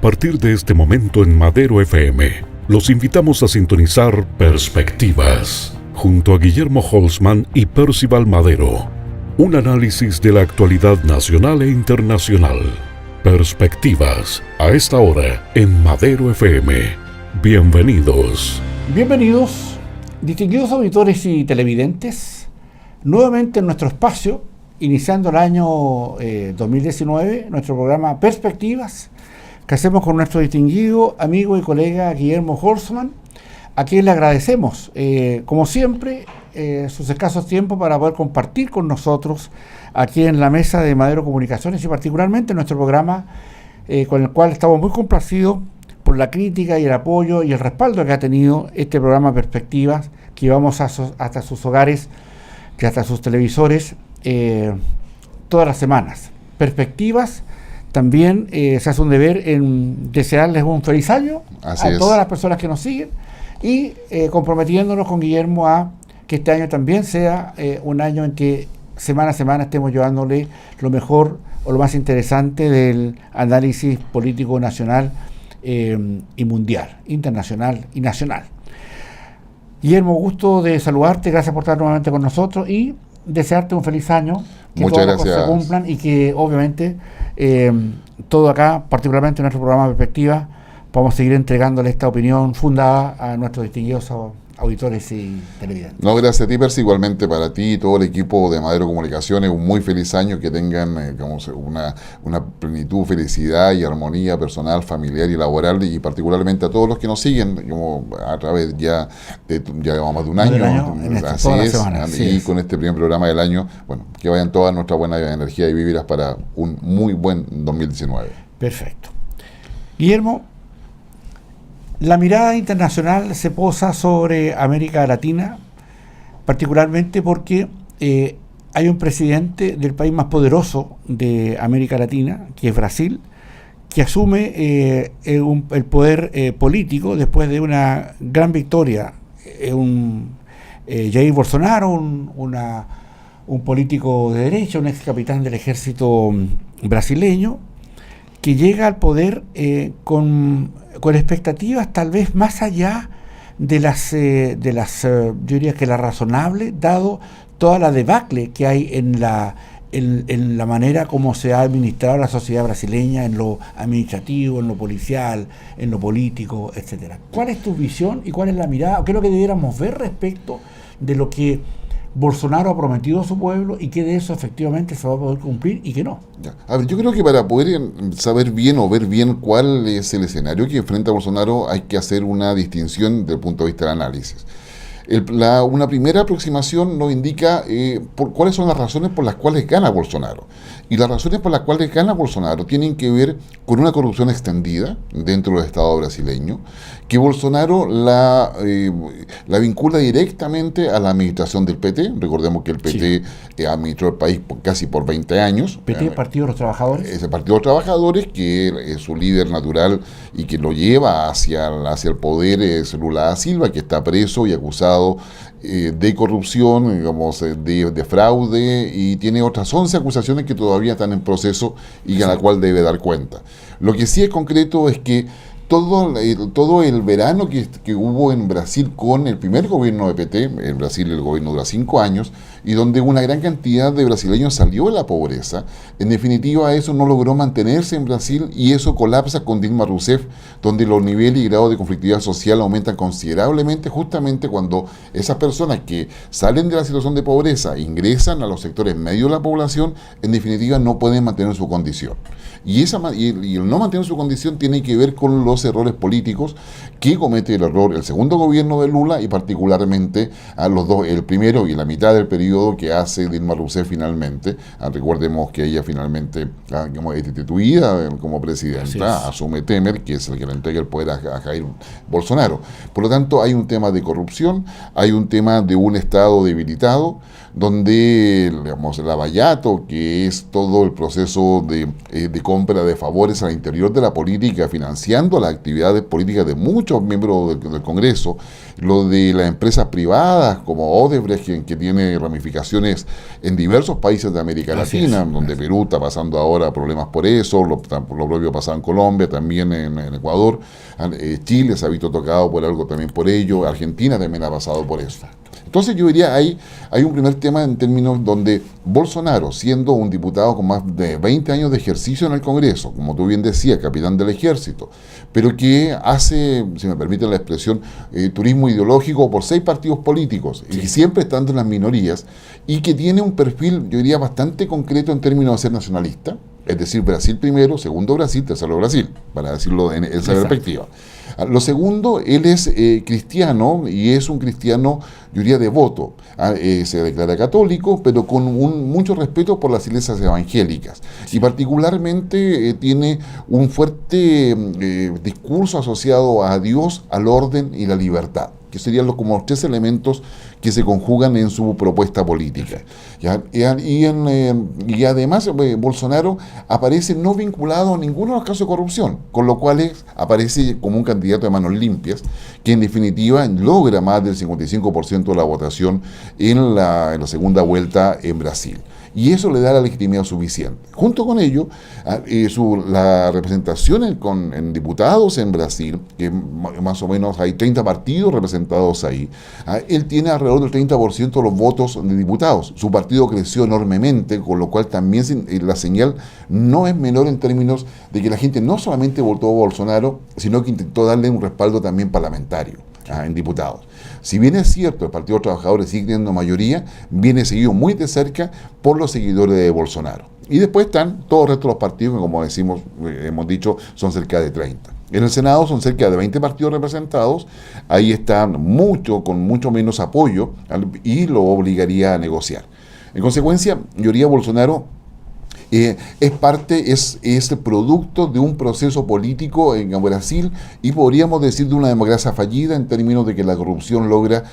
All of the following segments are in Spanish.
partir de este momento en Madero FM, los invitamos a sintonizar Perspectivas, junto a Guillermo Holzman y Percival Madero. Un análisis de la actualidad nacional e internacional. Perspectivas, a esta hora en Madero FM. Bienvenidos. Bienvenidos, distinguidos auditores y televidentes, nuevamente en nuestro espacio, iniciando el año 2019, nuestro programa Perspectivas, que hacemos con nuestro distinguido amigo y colega Guillermo Holzman, a quien le agradecemos, como siempre, sus escasos tiempos para poder compartir con nosotros aquí en la mesa de Madero Comunicaciones y particularmente en nuestro programa, con el cual estamos muy complacidos por la crítica y el apoyo y el respaldo que ha tenido este programa Perspectivas, que llevamos hasta sus hogares, que hasta sus televisores, todas las semanas. Perspectivas también se hace un deber en desearles un feliz año a todas las personas que nos siguen y comprometiéndonos con Guillermo a que este año también sea un año en que semana a semana estemos llevándole lo mejor o lo más interesante del análisis político nacional y mundial, internacional y nacional. Guillermo, gusto de saludarte, gracias por estar nuevamente con nosotros y desearte un feliz año, que muchas todas las cosas se cumplan y que obviamente todo acá, particularmente en nuestro programa Perspectiva, podamos seguir entregándole esta opinión fundada a nuestros distinguidos auditores y televidentes. No, gracias a ti, Percy, igualmente para ti y todo el equipo de Madero Comunicaciones, un muy feliz año, que tengan una plenitud, felicidad y armonía personal, familiar y laboral, y particularmente a todos los que nos siguen, como a través ya llevamos más de un año, así es, y con este primer programa del año, bueno, que vayan toda nuestra buena energía y víveras para un muy buen 2019. Perfecto. Guillermo, la mirada internacional se posa sobre América Latina, particularmente porque hay un presidente del país más poderoso de América Latina, que es Brasil, que asume el poder político después de una gran victoria. Jair Bolsonaro, un político de derecha, un ex capitán del ejército brasileño, que llega al poder con expectativas tal vez más allá de las yo diría que la razonable, dado toda la debacle que hay en la manera como se ha administrado la sociedad brasileña, en lo administrativo, en lo policial, en lo político, etcétera. ¿Cuál es tu visión y cuál es la mirada? ¿Qué es lo que debiéramos ver respecto de lo que Bolsonaro ha prometido a su pueblo y que de eso efectivamente se va a poder cumplir y que no? A ver, yo creo que para poder saber bien o ver bien cuál es el escenario que enfrenta Bolsonaro hay que hacer una distinción desde el punto de vista del análisis. Una primera aproximación nos indica cuáles son las razones por las cuales gana Bolsonaro. Y las razones por las cuales gana Bolsonaro tienen que ver con una corrupción extendida dentro del Estado brasileño, que Bolsonaro la vincula directamente a la administración del PT. Recordemos que el PT administró el país casi por 20 años. PT, Partido de los Trabajadores. Es el Partido de los Trabajadores, que es su líder natural y que lo lleva hacia el poder, es Lula da Silva, que está preso y acusado de corrupción, digamos, de fraude, y tiene otras 11 acusaciones que todavía están en proceso y a la cual debe dar cuenta. Lo que sí es concreto es que todo el verano que hubo en Brasil con el primer gobierno de PT, en Brasil el gobierno dura 5 años, y donde una gran cantidad de brasileños salió de la pobreza, en definitiva eso no logró mantenerse en Brasil y eso colapsa con Dilma Rousseff, donde los niveles y grados de conflictividad social aumentan considerablemente justamente cuando esas personas que salen de la situación de pobreza ingresan a los sectores medios de la población, en definitiva no pueden mantener su condición. Y el no mantener su condición tiene que ver con los errores políticos que comete el segundo gobierno de Lula y particularmente a los dos, el primero y la mitad del periodo que hace Dilma Rousseff finalmente. Recordemos que ella finalmente es destituida como presidenta, asume Temer, que es el que le entrega el poder a Jair Bolsonaro. Por lo tanto, hay un tema de corrupción, hay un tema de un Estado debilitado, donde, digamos, el lavallato, que es todo el proceso de compra de favores al interior de la política, financiando las actividades políticas de muchos miembros del Congreso, lo de las empresas privadas como Odebrecht, que tiene ramificaciones en diversos países de América Latina, donde Perú está pasando ahora problemas por eso, lo propio pasado en Colombia, también en Ecuador, Chile se ha visto tocado por algo también por ello, Argentina también ha pasado por eso. Entonces yo diría, hay un primer tema en términos donde Bolsonaro, siendo un diputado con más de 20 años de ejercicio en el Congreso, como tú bien decías, capitán del ejército, pero que hace, si me permite la expresión, turismo ideológico por 6 partidos políticos, y siempre estando en las minorías, y que tiene un perfil, yo diría, bastante concreto en términos de ser nacionalista, es decir, Brasil primero, segundo Brasil, tercero Brasil, para decirlo en esa perspectiva. Lo segundo, él es cristiano, y es un cristiano, yo diría, devoto. Se declara católico, pero con mucho respeto por las iglesias evangélicas. Y particularmente tiene un fuerte discurso asociado a Dios, al orden y la libertad, que serían como los 3 elementos que se conjugan en su propuesta política. ¿Ya? Y además Bolsonaro aparece no vinculado a ninguno de los casos de corrupción, con lo cual aparece como un candidato de manos limpias, que en definitiva logra más del 55% de la votación en la segunda vuelta en Brasil. Y eso le da la legitimidad suficiente. Junto con ello, la representación en diputados en Brasil, que más o menos hay 30 partidos representados ahí, él tiene alrededor del 30% de los votos de diputados. Su partido creció enormemente, con lo cual también la señal no es menor en términos de que la gente no solamente votó a Bolsonaro, sino que intentó darle un respaldo también parlamentario en diputados. Si bien es cierto, el Partido de los Trabajadores sigue teniendo mayoría, viene seguido muy de cerca por los seguidores de Bolsonaro. Y después están todos el resto de los partidos, que como hemos dicho, son cerca de 30. En el Senado son cerca de 20 partidos representados, ahí están con mucho menos apoyo, y lo obligaría a negociar. En consecuencia, yo diría Bolsonaro es producto de un proceso político en Brasil, y podríamos decir de una democracia fallida en términos de que la corrupción logra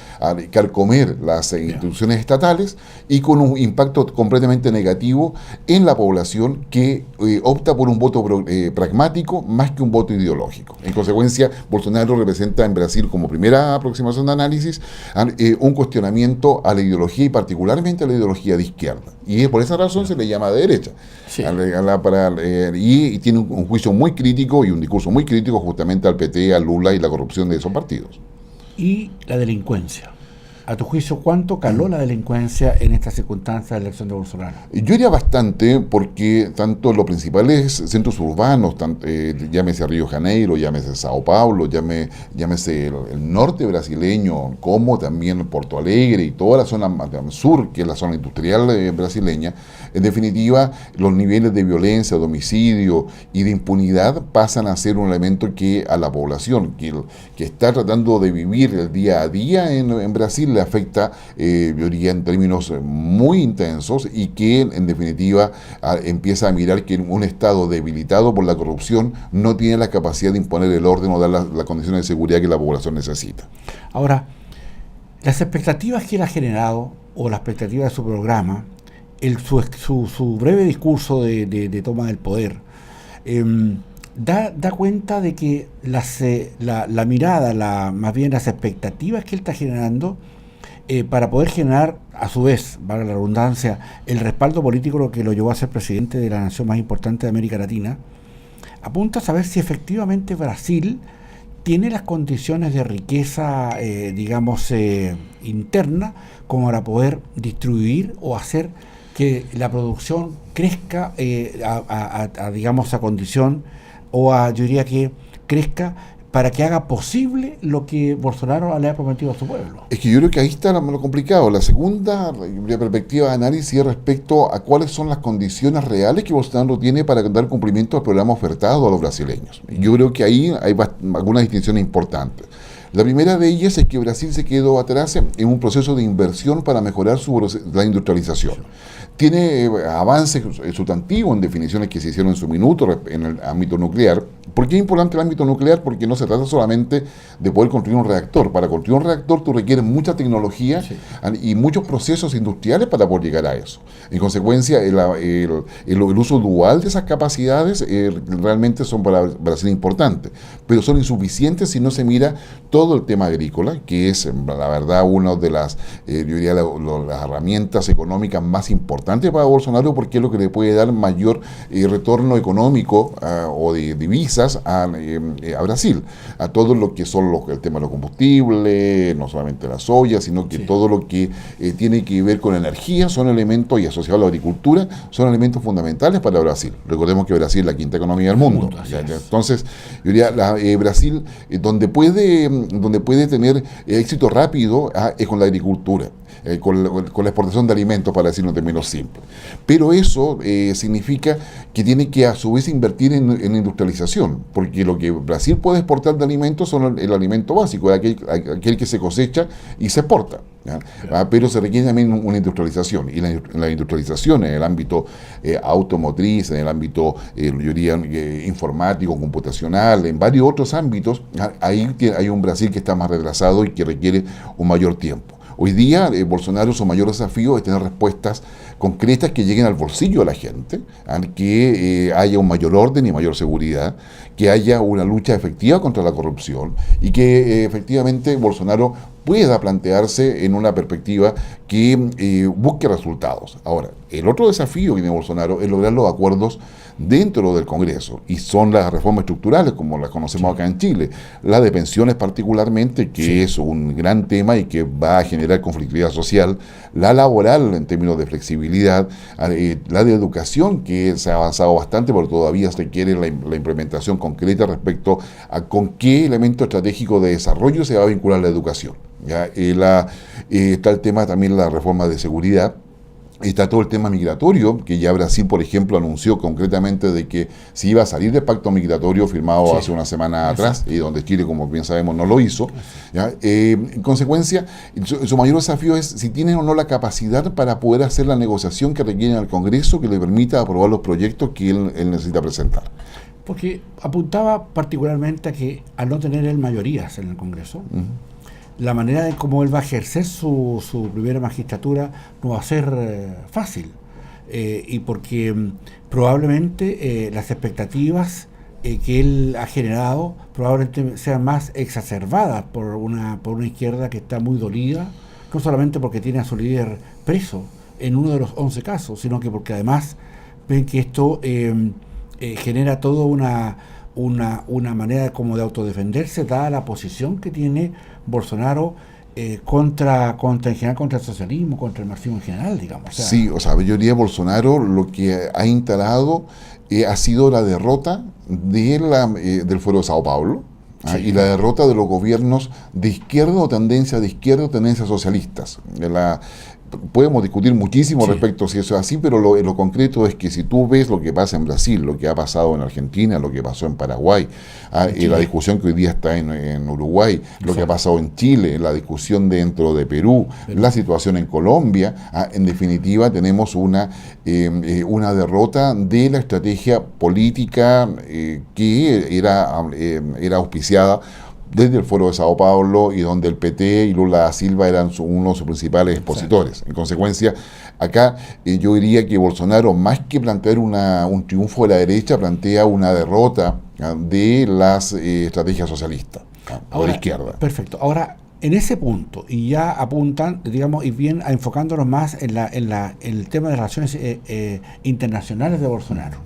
carcomer las instituciones estatales, y con un impacto completamente negativo en la población que opta por un voto pragmático más que un voto ideológico. En consecuencia, Bolsonaro representa en Brasil, como primera aproximación de análisis, un cuestionamiento a la ideología, y particularmente a la ideología de izquierda. Y por esa razón se le llama de derecha. Sí. Y tiene un juicio muy crítico y un discurso muy crítico justamente al PT, a Lula y la corrupción de esos partidos. Y la delincuencia. A tu juicio, ¿cuánto caló la delincuencia en esta circunstancia de la elección de Bolsonaro? Yo diría bastante, porque tanto los principales centros urbanos, llámese Río de Janeiro, llámese Sao Paulo, llámese el norte brasileño, como también Porto Alegre y toda la zona sur, que es la zona industrial brasileña, en definitiva, los niveles de violencia, de homicidio y de impunidad pasan a ser un elemento que a la población, que está tratando de vivir el día a día en Brasil, le afecta, yo diría, en términos muy intensos, y que en definitiva empieza a mirar que un Estado debilitado por la corrupción no tiene la capacidad de imponer el orden o dar las condiciones de seguridad que la población necesita. Ahora, las expectativas que él ha generado, o la expectativa de su programa, su breve discurso de toma del poder, da cuenta de que la mirada, más bien las expectativas que él está generando, para poder generar, a su vez, valga la redundancia, el respaldo político, lo que lo llevó a ser presidente de la nación más importante de América Latina, apunta a saber si efectivamente Brasil tiene las condiciones de riqueza, interna, como para poder distribuir o hacer que la producción crezca a condición, yo diría que crezca para que haga posible lo que Bolsonaro le ha prometido a su pueblo. Es que yo creo que ahí está lo complicado. La segunda perspectiva de análisis es respecto a cuáles son las condiciones reales que Bolsonaro tiene para dar cumplimiento al programa ofertado a los brasileños. Yo creo que ahí hay algunas distinciones importantes. La primera de ellas es que Brasil se quedó atrás en un proceso de inversión para mejorar la industrialización. Tiene avances sustantivos en definiciones que se hicieron en su minuto en el ámbito nuclear, ¿Por qué es importante el ámbito nuclear? Porque no se trata solamente de poder construir un reactor. Para construir un reactor tú requieres mucha tecnología y muchos procesos industriales para poder llegar a eso. En consecuencia, el uso dual de esas capacidades realmente son para Brasil importantes, pero son insuficientes si no se mira todo el tema agrícola, que es la verdad una de las, yo diría, las herramientas económicas más importantes para Bolsonaro, porque es lo que le puede dar mayor retorno económico o de divisas a Brasil, a todo lo que son el tema de los combustibles, no solamente la soya, sino que todo lo que tiene que ver con energía son elementos, y asociados a la agricultura, son elementos fundamentales para Brasil. Recordemos que Brasil es la quinta economía del mundo. Entonces, yo diría, Brasil, donde puede tener éxito rápido es con la agricultura. Con la exportación de alimentos, para decirlo en términos simples. Pero eso significa que tiene que a su vez invertir en industrialización, porque lo que Brasil puede exportar de alimentos son el alimento básico, aquel que se cosecha y se exporta. Claro. Pero se requiere también una industrialización, y la industrialización en el ámbito automotriz, en el ámbito yo diría, informático, computacional, en varios otros ámbitos, ahí hay un Brasil que está más retrasado y que requiere un mayor tiempo. Hoy día, Bolsonaro, su mayor desafío es tener respuestas concretas que lleguen al bolsillo de la gente, que haya un mayor orden y mayor seguridad, que haya una lucha efectiva contra la corrupción y que efectivamente Bolsonaro pueda plantearse en una perspectiva que busque resultados. Ahora, el otro desafío que tiene Bolsonaro es lograr los acuerdos dentro del Congreso, y son las reformas estructurales, como las conocemos acá en Chile, la de pensiones particularmente, que es un gran tema y que va a generar conflictividad social, la laboral en términos de flexibilidad, la de educación, que se ha avanzado bastante, pero todavía se requiere la implementación concreta respecto a con qué elemento estratégico de desarrollo se va a vincular la educación. Está el tema también de la reforma de seguridad. Está todo el tema migratorio, que ya Brasil, por ejemplo, anunció concretamente de que se iba a salir del pacto migratorio firmado hace una semana atrás, y donde Chile, como bien sabemos, no lo hizo. En consecuencia, su mayor desafío es si tienen o no la capacidad para poder hacer la negociación que requiere al Congreso, que le permita aprobar los proyectos que él necesita presentar. Porque apuntaba particularmente a que al no tener él mayorías en el Congreso, la manera de cómo él va a ejercer su primera magistratura no va a ser fácil, y porque probablemente las expectativas que él ha generado probablemente sean más exacerbadas por una izquierda que está muy dolida, no solamente porque tiene a su líder preso en uno de los 11 casos, sino que porque además ven que esto genera toda una manera como de autodefenderse, dada la posición que tiene Bolsonaro contra el socialismo, contra el marxismo en general, digamos. Sí, yo diría Bolsonaro lo que ha instalado ha sido la derrota del Foro de Sao Paulo, y la derrota de los gobiernos de izquierda o tendencia socialistas. Podemos discutir muchísimo respecto a si eso es así, pero lo concreto es que si tú ves lo que pasa en Brasil, lo que ha pasado en Argentina, lo que pasó en Paraguay, la discusión que hoy día está en Uruguay, lo que ha pasado en Chile, la discusión dentro de Perú, la situación en Colombia, en definitiva tenemos una derrota de la estrategia política que era auspiciada desde el Foro de Sao Paulo, y donde el PT y Lula da Silva eran uno de sus principales expositores. En consecuencia, acá yo diría que Bolsonaro, más que plantear un triunfo de la derecha, plantea una derrota de las estrategias socialistas o de la izquierda. Perfecto. Ahora, en ese punto, y ya apuntan, digamos, y bien enfocándonos más en el tema de relaciones internacionales de Bolsonaro.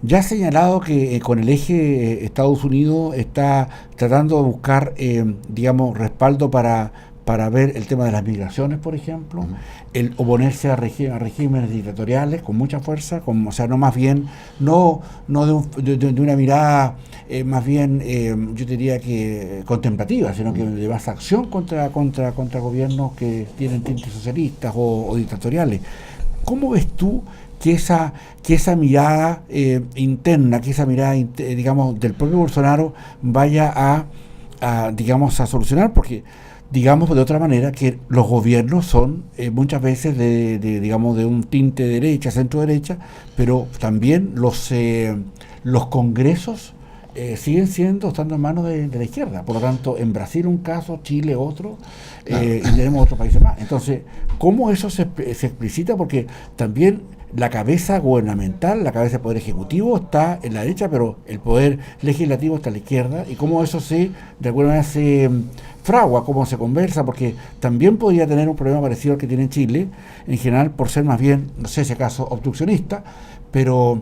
Ya ha señalado que con el eje Estados Unidos está tratando de buscar, digamos, respaldo para ver el tema de las migraciones, por ejemplo, el oponerse a regímenes dictatoriales con mucha fuerza, o sea, no más bien, no de una mirada más bien, yo diría que contemplativa, sino que de más acción contra gobiernos que tienen tintes socialistas o dictatoriales. ¿Cómo ves tú que esa mirada interna, que esa mirada, digamos, del propio Bolsonaro vaya a solucionar? Porque digamos de otra manera, que los gobiernos son muchas veces digamos, de un tinte derecha, centro-derecha, pero también los congresos siguen estando en manos de la izquierda. Por lo tanto, en Brasil un caso, Chile otro, y tenemos otros países más. Entonces, ¿cómo eso se explicita? Porque también la cabeza gubernamental, la cabeza del Poder Ejecutivo está en la derecha, pero el Poder Legislativo está a la izquierda, y cómo eso de alguna manera se fragua, cómo se conversa, porque también podría tener un problema parecido al que tiene Chile, en general por ser más bien, no sé si acaso, obstruccionista, pero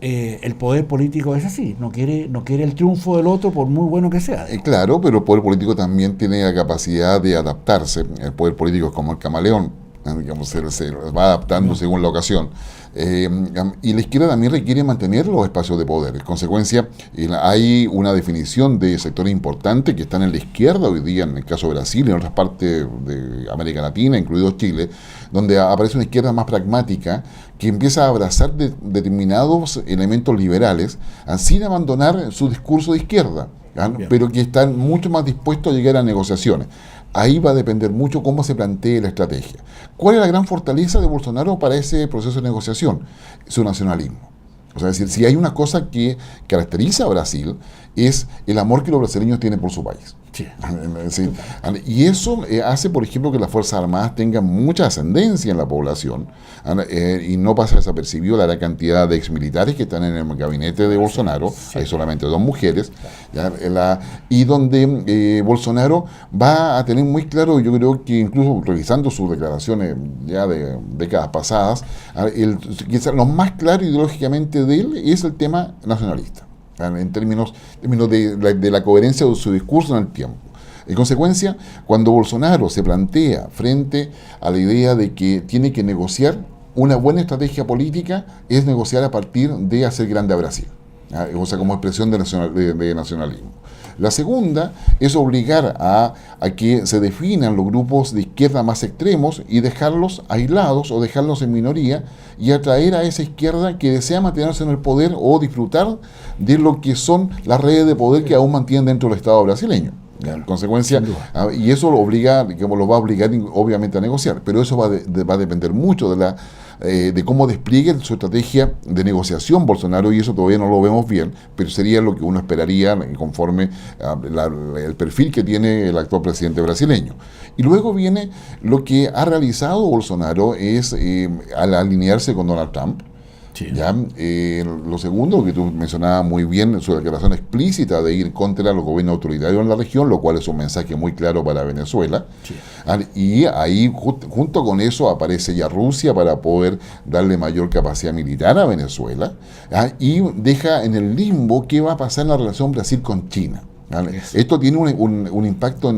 el poder político es así, no quiere el triunfo del otro por muy bueno que sea. Claro, pero el poder político también tiene la capacidad de adaptarse. El poder político es como el camaleón, digamos, se va adaptando según la ocasión. Y la izquierda también requiere mantener los espacios de poder. En consecuencia, hay una definición de sectores importantes que están en la izquierda hoy día, en el caso de Brasil y en otras partes de América Latina, incluido Chile, donde aparece una izquierda más pragmática que empieza a abrazar determinados elementos liberales sin abandonar su discurso de izquierda, pero que están mucho más dispuestos a llegar a negociaciones. Ahí va a depender mucho cómo se plantee la estrategia. ¿Cuál es la gran fortaleza de Bolsonaro para ese proceso de negociación? Su nacionalismo. O sea, es decir, si hay una cosa que caracteriza a Brasil, es el amor que los brasileños tienen por su país. Sí. Sí. Y eso hace, por ejemplo, que las Fuerzas Armadas tengan mucha ascendencia en la población, y no pasa desapercibido la gran cantidad de exmilitares que están en el gabinete de Bolsonaro. Sí. Hay solamente 2 mujeres, y donde Bolsonaro va a tener muy claro, yo creo que incluso revisando sus declaraciones ya de décadas pasadas, quizás lo más claro ideológicamente de él es el tema nacionalista, en términos de la coherencia de su discurso en el tiempo. En consecuencia, cuando Bolsonaro se plantea frente a la idea de que tiene que negociar, una buena estrategia política es negociar a partir de hacer grande a Brasil, o sea, como expresión de nacionalismo. La segunda es obligar a que se definan los grupos de izquierda más extremos y dejarlos aislados o dejarlos en minoría, y atraer a esa izquierda que desea mantenerse en el poder o disfrutar de lo que son las redes de poder que aún mantienen dentro del Estado brasileño. En consecuencia, y eso lo va a obligar obviamente a negociar, pero eso va a depender mucho de cómo despliegue su estrategia de negociación Bolsonaro, y eso todavía no lo vemos bien, pero sería lo que uno esperaría conforme el perfil que tiene el actual presidente brasileño. Y luego viene lo que ha realizado Bolsonaro, es al alinearse con Donald Trump. Sí. ¿Ya? Lo segundo, que tú mencionabas muy bien, su declaración explícita de ir contra los gobiernos autoritarios en la región, lo cual es un mensaje muy claro para Venezuela. Sí. Y ahí, junto con eso, aparece ya Rusia para poder darle mayor capacidad militar a Venezuela, y deja en el limbo qué va a pasar en la relación Brasil con China. Esto tiene un impacto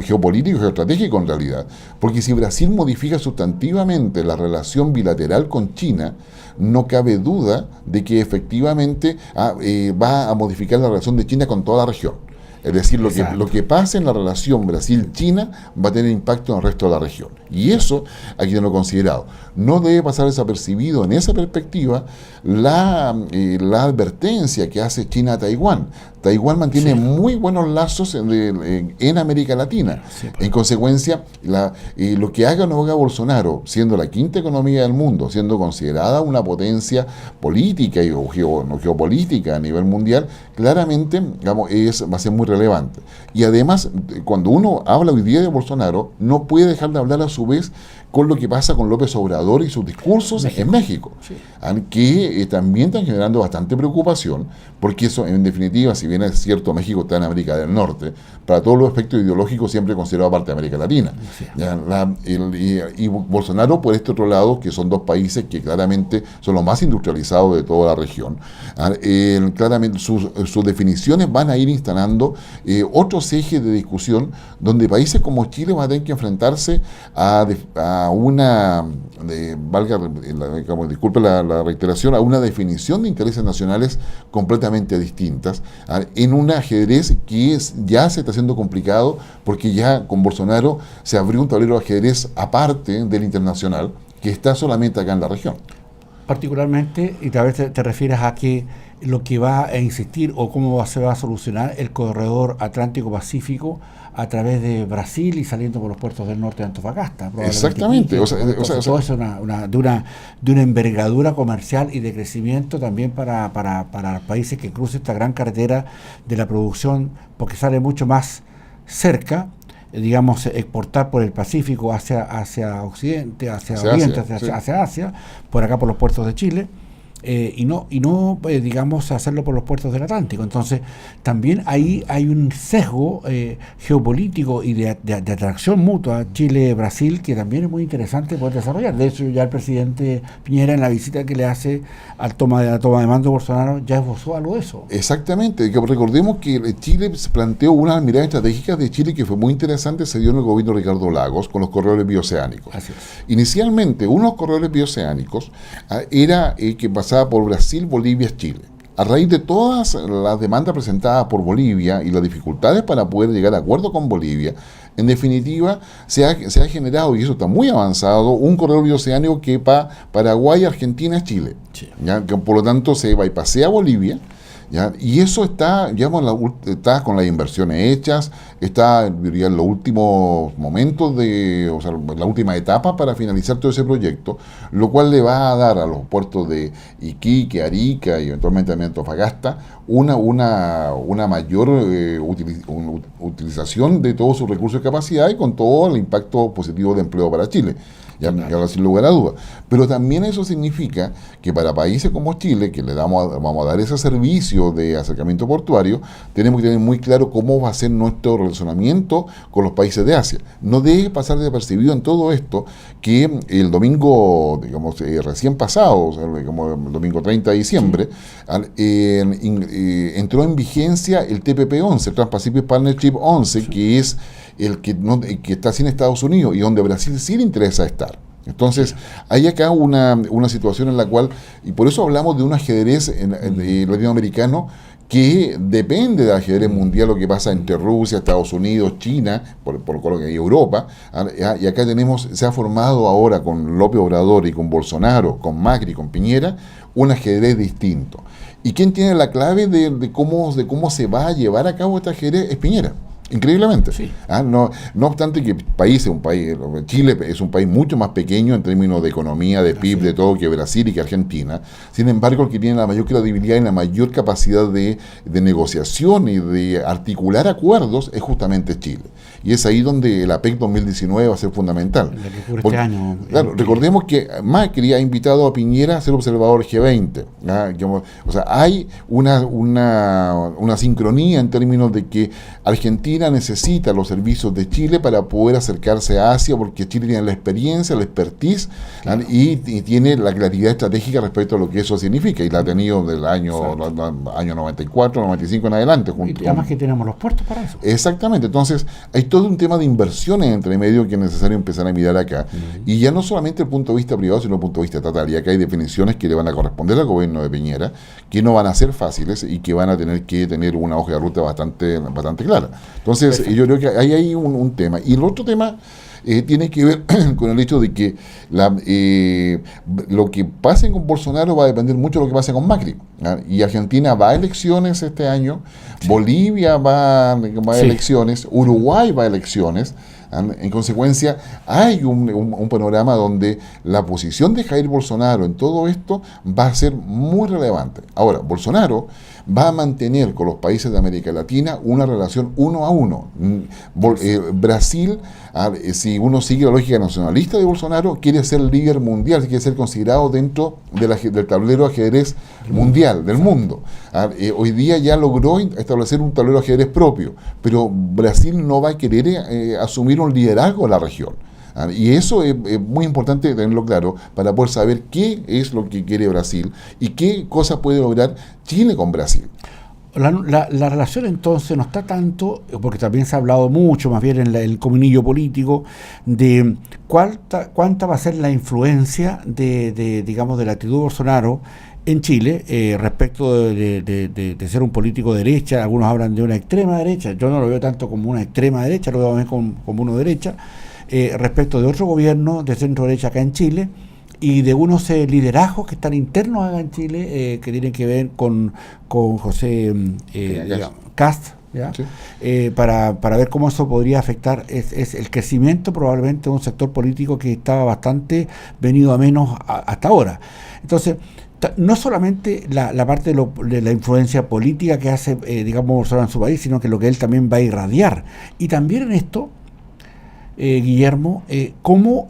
geopolítico y geoestratégico en realidad, porque si Brasil modifica sustantivamente la relación bilateral con China, no cabe duda de que efectivamente va a modificar la relación de China con toda la región. Es decir, lo que pasa en la relación Brasil-China va a tener impacto en el resto de la región. Y eso hay que tenerlo considerado. No debe pasar desapercibido en esa perspectiva la advertencia que hace China a Taiwán. Taiwán mantiene muy buenos lazos en América Latina. Sí, pues. En consecuencia, lo que haga o no haga Bolsonaro, siendo la quinta economía del mundo, siendo considerada una potencia política y geopolítica a nivel mundial, claramente va a ser muy relevante. Y además, cuando uno habla hoy día de Bolsonaro, no puede dejar de hablar a su vez con lo que pasa con López Obrador y sus discursos en México, sí. Que también están generando bastante preocupación, porque eso, en definitiva, si bien es cierto, México está en América del Norte, para todos los aspectos ideológicos siempre considerado parte de América Latina. Sí. Y Bolsonaro, por este otro lado, que son 2 países que claramente son los más industrializados de toda la región, claramente sus definiciones van a ir instalando otros ejes de discusión, donde países como Chile van a tener que enfrentarse a una, disculpe la reiteración, a una definición de intereses nacionales completamente distintas, en un ajedrez que ya se está haciendo complicado, porque ya con Bolsonaro se abrió un tablero de ajedrez aparte del internacional, que está solamente acá en la región. Particularmente, y tal vez te refieres a que lo que va a insistir o cómo se va a solucionar el corredor Atlántico-Pacífico a través de Brasil y saliendo por los puertos del norte de Antofagasta. Exactamente. Todo eso es de una envergadura comercial y de crecimiento también para los países que crucen esta gran carretera de la producción, porque sale mucho más cerca, digamos, exportar por el Pacífico hacia Occidente, hacia Oriente, hacia Asia, por acá por los puertos de Chile. Y no digamos, hacerlo por los puertos del Atlántico. Entonces, también ahí hay un sesgo geopolítico y de atracción mutua Chile-Brasil que también es muy interesante poder desarrollar. De hecho, ya el presidente Piñera, en la visita que le hace a la toma de mando de Bolsonaro, ya esbozó algo de eso. Exactamente, que recordemos que Chile se planteó una mirada estratégica de Chile que fue muy interesante, se dio en el gobierno de Ricardo Lagos con los corredores bioceánicos. Así es. Inicialmente, unos corredores bioceánicos era que pasaba por Brasil, Bolivia, Chile. A raíz de todas las demandas presentadas por Bolivia y las dificultades para poder llegar a acuerdo con Bolivia, en definitiva se ha generado, y eso está muy avanzado, un corredor bioceánico que va Paraguay, Argentina, Chile. Sí. ¿Ya? Que por lo tanto se bypassea Bolivia. ¿Ya? Y eso está, digamos, está con las inversiones hechas, está, diría, en los últimos momentos la última etapa para finalizar todo ese proyecto, lo cual le va a dar a los puertos de Iquique, Arica y eventualmente también Antofagasta una mayor utilización de todos sus recursos y capacidad y con todo el impacto positivo de empleo para Chile. Ya sin lugar a duda. Pero también eso significa que para países como Chile, que vamos a dar ese servicio de acercamiento portuario, tenemos que tener muy claro cómo va a ser nuestro relacionamiento con los países de Asia. No debe pasar desapercibido en todo esto que el domingo, digamos, recién pasado, como el domingo 30 de diciembre, entró en vigencia el TPP-11, Trans-Pacific Partnership 11, que es el que está sin Estados Unidos y donde Brasil sí le interesa estar. Entonces, hay acá una situación en la cual, y por eso hablamos de un ajedrez latinoamericano que depende del ajedrez mundial, lo que pasa entre Rusia, Estados Unidos, China, por y Europa, y acá se ha formado ahora con López Obrador y con Bolsonaro, con Macri, con Piñera, un ajedrez distinto. ¿Y quién tiene la clave de cómo se va a llevar a cabo este ajedrez? Es Piñera. Increíblemente. Sí. No obstante que Chile es un país mucho más pequeño en términos de economía, de PIB, de todo, que Brasil y que Argentina. Sin embargo, el que tiene la mayor credibilidad y la mayor capacidad de negociación y de articular acuerdos es justamente Chile. Y es ahí donde el APEC 2019 va a ser fundamental. Este año. Claro, recordemos que Macri ha invitado a Piñera a ser observador G20. O sea, hay una sincronía en términos de que Argentina necesita los servicios de Chile para poder acercarse a Asia, porque Chile tiene la experiencia, la expertise, claro, y tiene la claridad estratégica respecto a lo que eso significa, y la ha tenido del año 94, 95 en adelante. Y además que tenemos los puertos para eso. Exactamente, entonces hay todo un tema de inversiones entre medio que es necesario empezar a mirar acá, y ya no solamente desde el punto de vista privado, sino desde el punto de vista estatal, y acá hay definiciones que le van a corresponder al gobierno de Piñera, que no van a ser fáciles y que van a tener que tener una hoja de ruta bastante clara. Entonces, yo creo que ahí hay un tema. Y el otro tema tiene que ver con el hecho de que lo que pase con Bolsonaro va a depender mucho de lo que pase con Macri. Y Argentina va a elecciones este año, Bolivia va a elecciones, Uruguay va a elecciones. En consecuencia, hay un panorama donde la posición de Jair Bolsonaro en todo esto va a ser muy relevante. Ahora, Bolsonaro va a mantener con los países de América Latina una relación uno a uno. Brasil, si uno sigue la lógica nacionalista de Bolsonaro, quiere ser líder mundial, quiere ser considerado dentro del tablero de ajedrez mundial, del mundo. Hoy día ya logró establecer un tablero de ajedrez propio, pero Brasil no va a querer asumir un liderazgo en la región. Y eso es muy importante tenerlo claro para poder saber qué es lo que quiere Brasil y qué cosa puede lograr Chile con Brasil. La relación entonces no está tanto, porque también se ha hablado mucho, más bien en el comunillo político, de cuánta va a ser la influencia de la actitud de Bolsonaro en Chile respecto de ser un político de derecha. Algunos hablan de una extrema derecha, yo no lo veo tanto como una extrema derecha, lo veo más como uno derecha, respecto de otro gobierno de centro derecha acá en Chile, y de unos liderazgos que están internos acá en Chile, que tienen que ver con José Kast, ¿ya? Sí. Para ver cómo eso podría afectar es el crecimiento probablemente de un sector político que estaba bastante venido a menos hasta ahora. Entonces, no solamente la parte de la influencia política que hace, digamos, Bolsonaro en su país, sino que lo que él también va a irradiar. Y también en esto, Guillermo, cómo,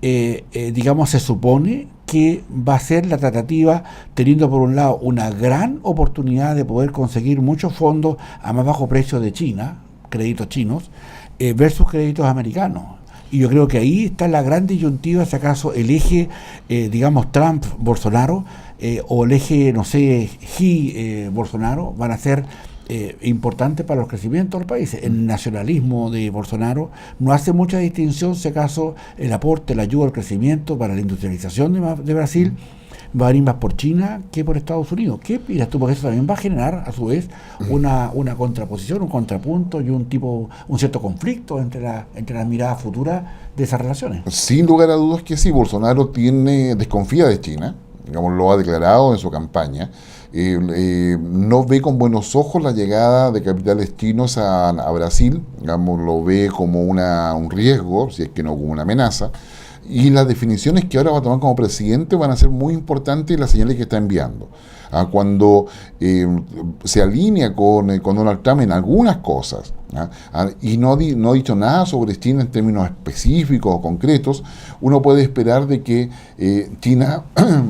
digamos, se supone que va a ser la tratativa, teniendo por un lado una gran oportunidad de poder conseguir muchos fondos a más bajo precio de China, créditos chinos, versus créditos americanos. Y yo creo que ahí está la gran disyuntiva, si acaso el eje, digamos, Trump-Bolsonaro, o el eje, no sé, Xi-Bolsonaro, van a ser importantes para los crecimientos de los países. El nacionalismo de Bolsonaro no hace mucha distinción, si acaso el aporte, la ayuda al crecimiento para la industrialización de Brasil va a venir más por China que por Estados Unidos. ¿Qué opinas tú? Porque eso también va a generar, a su vez, una contraposición, un contrapunto y un cierto conflicto entre las miradas futuras de esas relaciones. Sin lugar a dudas que sí, Bolsonaro desconfía de China, digamos, lo ha declarado en su campaña. No ve con buenos ojos la llegada de capitales chinos a Brasil, digamos, lo ve como un riesgo, si es que no como una amenaza. Y las definiciones que ahora va a tomar como presidente van a ser muy importantes, las señales que está enviando. Cuando se alinea con Donald Trump en algunas cosas, y no ha dicho nada sobre China en términos específicos o concretos, uno puede esperar de que China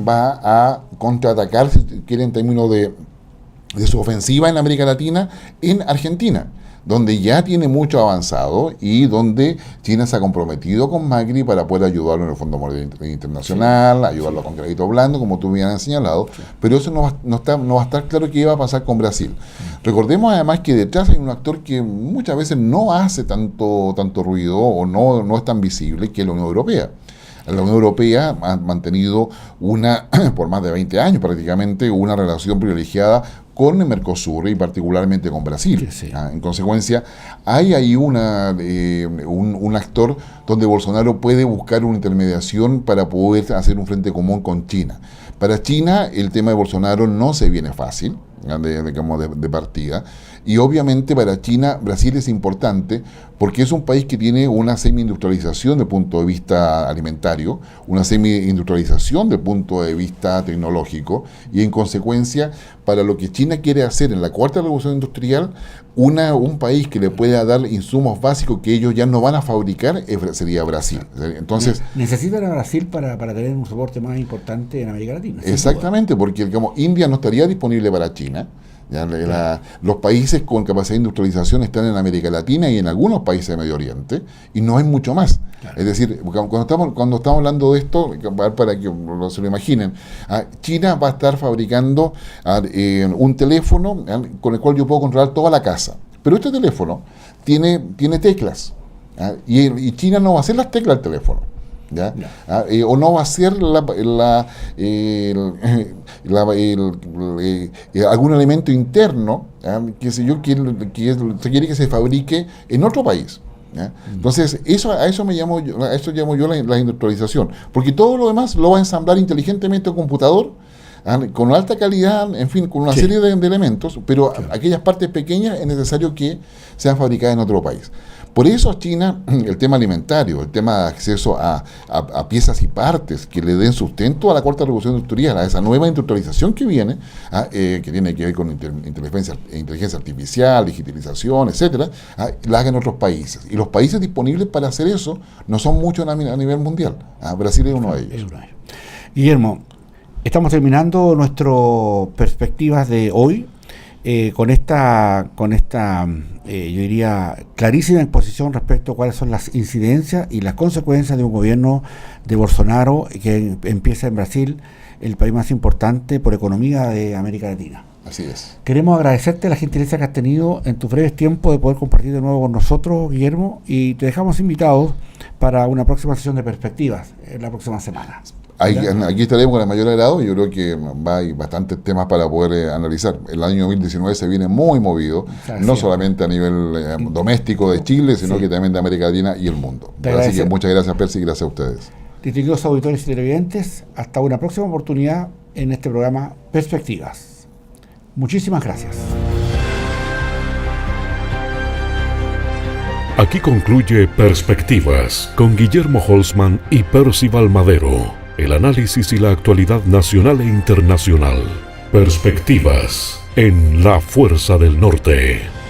va a contraatacar, si quiere, en términos de su ofensiva en América Latina, en Argentina, donde ya tiene mucho avanzado y donde China se ha comprometido con Macri para poder ayudarlo en el Fondo Monetario Internacional, ayudarlo con crédito blando, como tú bien has señalado, pero eso no va a estar claro qué va a pasar con Brasil. Recordemos además que detrás hay un actor que muchas veces no hace tanto ruido o no es tan visible, que es la Unión Europea. La Unión Europea ha mantenido por más de 20 años prácticamente, una relación privilegiada con el Mercosur y particularmente con Brasil. Sí. En consecuencia, hay ahí un actor donde Bolsonaro puede buscar una intermediación para poder hacer un frente común con China. Para China, el tema de Bolsonaro no se viene fácil, de partida. Y obviamente para China, Brasil es importante porque es un país que tiene una semi-industrialización desde el punto de vista alimentario, una semi-industrialización desde el punto de vista tecnológico, y en consecuencia, para lo que China quiere hacer en la cuarta revolución industrial, un país que le pueda dar insumos básicos que ellos ya no van a fabricar sería Brasil. Entonces, necesitan a Brasil para tener un soporte más importante en América Latina. Exactamente, porque India no estaría disponible para China. Los países con capacidad de industrialización están en América Latina y en algunos países de Medio Oriente, y no hay mucho más. Claro. Es decir, cuando estamos hablando de esto, para que se lo imaginen, China va a estar fabricando un teléfono con el cual yo puedo controlar toda la casa. Pero este teléfono tiene teclas, y China no va a hacer las teclas del teléfono. ¿Ya? O no va a ser algún elemento interno que se quiere que se fabrique en otro país. Entonces, a eso llamo yo la industrialización, porque todo lo demás lo va a ensamblar inteligentemente el computador, con alta calidad, en fin, con una serie de elementos, pero aquellas partes pequeñas es necesario que sean fabricadas en otro país. Por eso China, el tema alimentario, el tema de acceso a piezas y partes que le den sustento a la cuarta revolución industrial, a esa nueva industrialización que viene, que tiene que ver con inteligencia artificial, digitalización, etcétera, la hagan en otros países. Y los países disponibles para hacer eso no son muchos a nivel mundial. Brasil es uno de ellos. Guillermo, estamos terminando nuestras perspectivas de hoy. Con esta yo diría clarísima exposición respecto a cuáles son las incidencias y las consecuencias de un gobierno de Bolsonaro que empieza en Brasil, el país más importante por economía de América Latina. Así es. Queremos agradecerte la gentileza que has tenido en tus breves tiempos de poder compartir de nuevo con nosotros, Guillermo, y te dejamos invitados para una próxima sesión de perspectivas la próxima semana. Aquí estaremos con el mayor agrado. Yo creo que hay bastantes temas para poder analizar. El año 2019 se viene muy movido, no solamente a nivel doméstico de Chile, sino que también de América Latina y el mundo. Así que muchas gracias, Percy, y gracias a ustedes. Distinguidos auditores y televidentes, hasta una próxima oportunidad en este programa Perspectivas. Muchísimas gracias. Aquí concluye Perspectivas con Guillermo Holzman y Percival Madero. El análisis y la actualidad nacional e internacional. Perspectivas en La Fuerza del Norte.